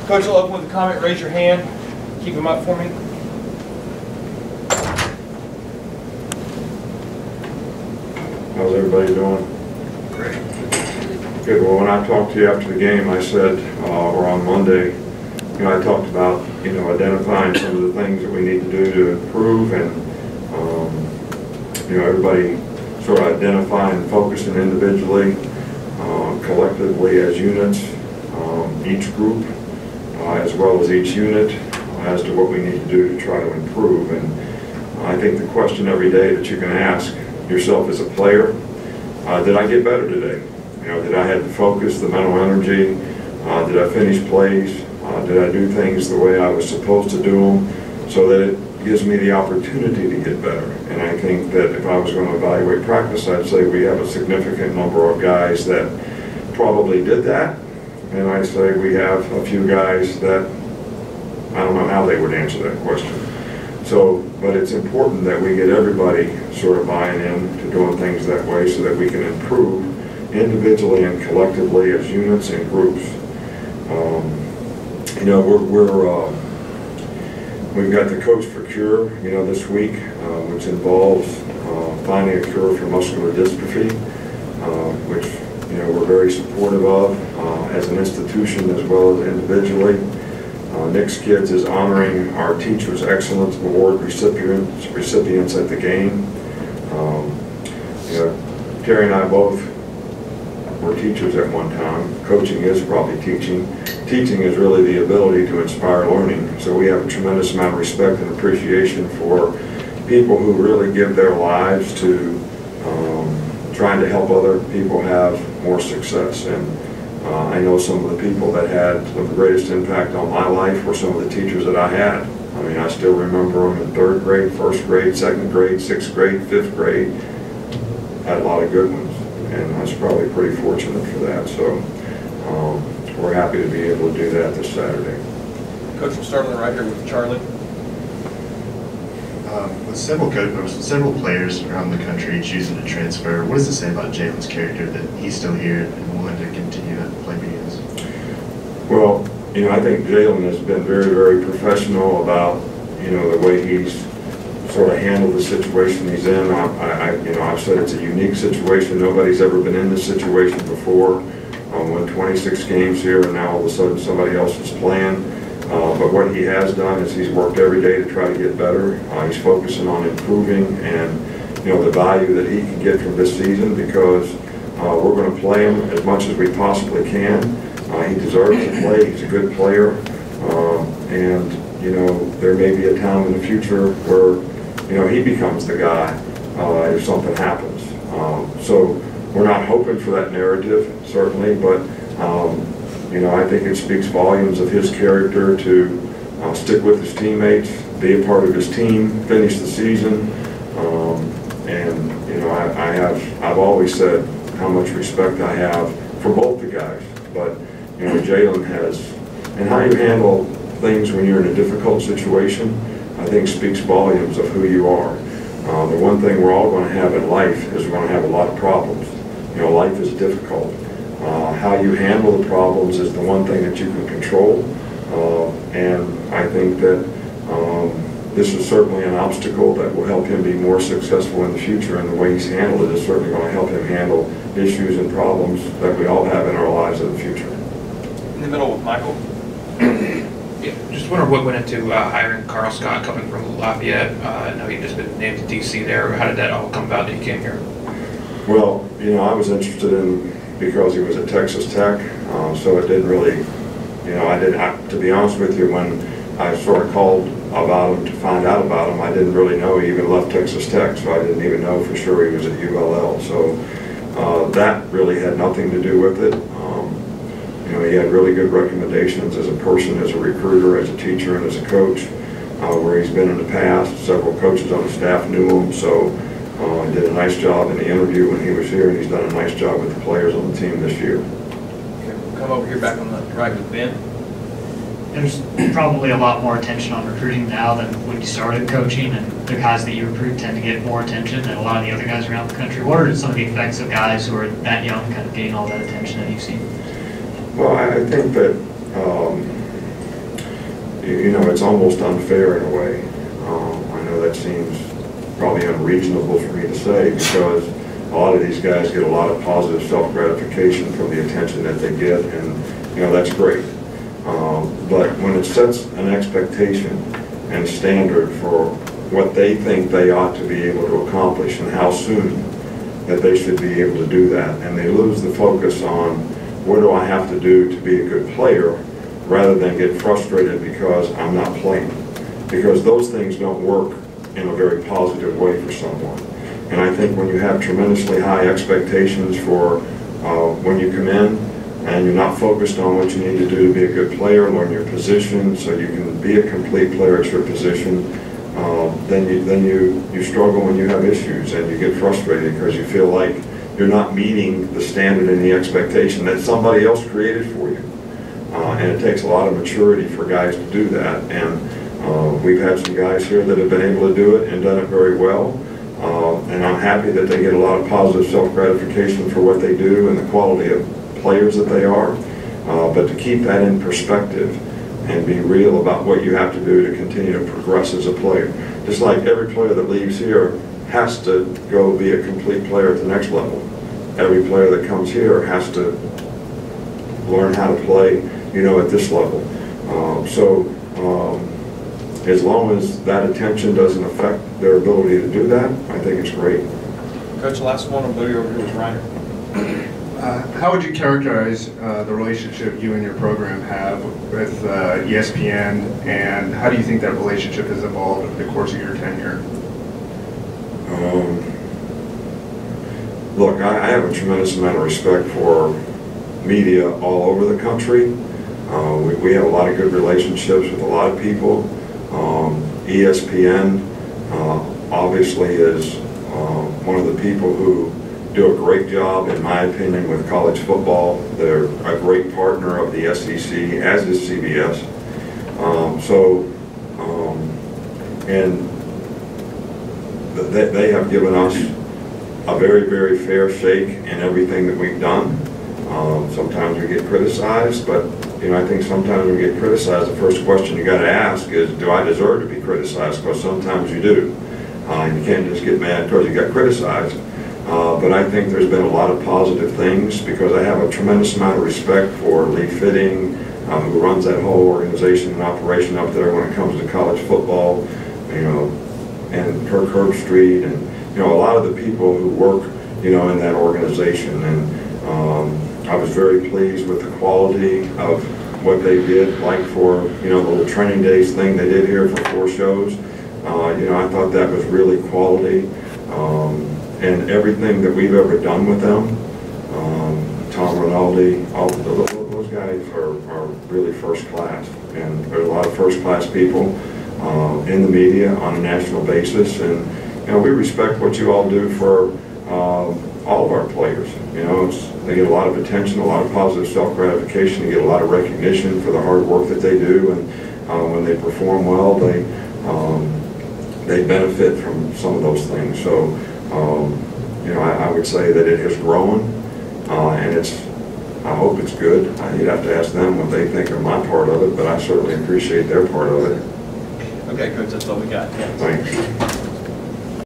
Coach will open with a comment. Raise your hand. Keep them up for me. How's everybody doing? Great. Good. Well, when I talked to you after the game, I said, or on Monday, I talked about, identifying some of the things that we need to do to improve, and, everybody sort of identifying and focusing individually, collectively as units, each group, as well as each unit, as to what we need to do to try to improve. And I think the question every day that you can ask yourself as a player, did I get better today? Did I have the focus, the mental energy? Did I finish plays? Did I do things the way I was supposed to do them, so that it gives me the opportunity to get better? And I think that if I was going to evaluate practice, I'd say we have a significant number of guys that probably did that, and I'd say we have a few guys that I don't know how they would answer that question. So, but it's important that we get everybody sort of buying in to doing things that way, so that we can improve individually and collectively as units and groups. We've got the Coach for Cure, this week, which involves finding a cure for muscular dystrophy, which, we're very supportive of as an institution as well as individually. Nick's Kids is honoring our Teachers Excellence Award recipients at the game. Terry and I both were teachers at one time. Coaching is probably teaching. Teaching is really the ability to inspire learning. So we have a tremendous amount of respect and appreciation for people who really give their lives to trying to help other people have more success. And I know some of the people that had the greatest impact on my life were some of the teachers that I had. I mean, I still remember them in 3rd grade, 1st grade, 2nd grade, 6th grade, 5th grade. Had a lot of good ones, and I was probably pretty fortunate for that. So we're happy to be able to do that this Saturday. Coach, we'll start on the right here with Charlie. With several players around the country choosing to transfer, what does it say about Jalen's character that he's still here and willing to continue to play games? Well, I think Jalen has been very, very professional about, the way he's sort of handled the situation he's in. I've said it's a unique situation. Nobody's ever been in this situation before. Won 26 games here, and now all of a sudden somebody else is playing. But what he has done is he's worked every day to try to get better. He's focusing on improving and, the value that he can get from this season, because we're going to play him as much as we possibly can. He deserves to play. He's a good player. And, there may be a time in the future where, he becomes the guy if something happens. So we're not hoping for that narrative, certainly, but I think it speaks volumes of his character to stick with his teammates, be a part of his team, finish the season, and I've always said how much respect I have for both the guys. But Jalen has, and how you handle things when you're in a difficult situation, I think speaks volumes of who you are. The one thing we're all going to have in life is we're going to have a lot of problems. Life is difficult. How you handle the problems is the one thing that you can control. And I think that this is certainly an obstacle that will help him be more successful in the future, and the way he's handled it is certainly going to help him handle issues and problems that we all have in our lives in the future. In the middle with Michael. Yeah, just wonder what went into hiring Carl Scott coming from Lafayette. I know he'd just been named to DC there. How did that all come about that he came here? Well, I was interested in, because he was at Texas Tech, so it didn't really, to be honest with you, when I sort of called about him to find out about him, I didn't really know he even left Texas Tech, so I didn't even know for sure he was at ULL. So that really had nothing to do with it. He had really good recommendations as a person, as a recruiter, as a teacher, and as a coach, where he's been in the past. Several coaches on the staff knew him, so he did a nice job in the interview when he was here, and he's done a nice job with the players on the team this year. Okay, we'll come over here back on the right with Ben. There's probably a lot more attention on recruiting now than when you started coaching, and the guys that you recruit tend to get more attention than a lot of the other guys around the country. What are some of the effects of guys who are that young kind of getting all that attention that you've seen? Well, I think that you know, it's almost unfair in a way. I know that seems probably unreasonable for me to say, because a lot of these guys get a lot of positive self-gratification from the attention that they get, and you know, that's great. But when it sets an expectation and standard for what they think they ought to be able to accomplish and how soon that they should be able to do that, and they lose the focus on what do I have to do to be a good player, rather than get frustrated because I'm not playing. Because those things don't work in a very positive way for someone. And I think when you have tremendously high expectations for when you come in, and you're not focused on what you need to do to be a good player, learn your position so you can be a complete player at your position, then you struggle when you have issues, and you get frustrated because you feel like you're not meeting the standard and the expectation that somebody else created for you. And it takes a lot of maturity for guys to do that. And we've had some guys here that have been able to do it and done it very well. And I'm happy that they get a lot of positive self-gratification for what they do and the quality of players that they are. But to keep that in perspective and be real about what you have to do to continue to progress as a player. Just like every player that leaves here has to go be a complete player at the next level. Every player that comes here has to learn how to play, you know, at this level. As long as that attention doesn't affect their ability to do that, I think it's great. Coach, the last one on Booty over here was Reiner. How would you characterize the relationship you and your program have with ESPN, and how do you think that relationship has evolved over the course of your tenure? Look, I have a tremendous amount of respect for media all over the country. We have a lot of good relationships with a lot of people. ESPN obviously is one of the people who do a great job, in my opinion, with college football. They're a great partner of the SEC, as is CBS. And they have given us a very, very fair shake in everything that we've done. Sometimes we get criticized, but you know, I think sometimes when we get criticized, the first question you got to ask is, do I deserve to be criticized? Because sometimes you do. You can't just get mad because you got criticized. But I think there's been a lot of positive things, because I have a tremendous amount of respect for Lee Fitting, who runs that whole organization and operation up there when it comes to college football, you know, and Kirk Herbstreit, and you know, a lot of the people who work, you know, in that organization. And I was very pleased with the quality of what they did, like for, you know, the little training days thing they did here for 4 shows. You know, I thought that was really quality. And everything that we've ever done with them, Tom Rinaldi, all those guys are really first class. And there's a lot of first class people in the media on a national basis. And you know, we respect what you all do for all of our players. You know, they get a lot of attention, a lot of positive self-gratification, they get a lot of recognition for the hard work that they do, and when they perform well, they benefit from some of those things. So, you know, I would say that it has grown, and I hope it's good. You'd have to ask them what they think of my part of it, but I certainly appreciate their part of it. Okay, Coach, that's all we got. Thanks.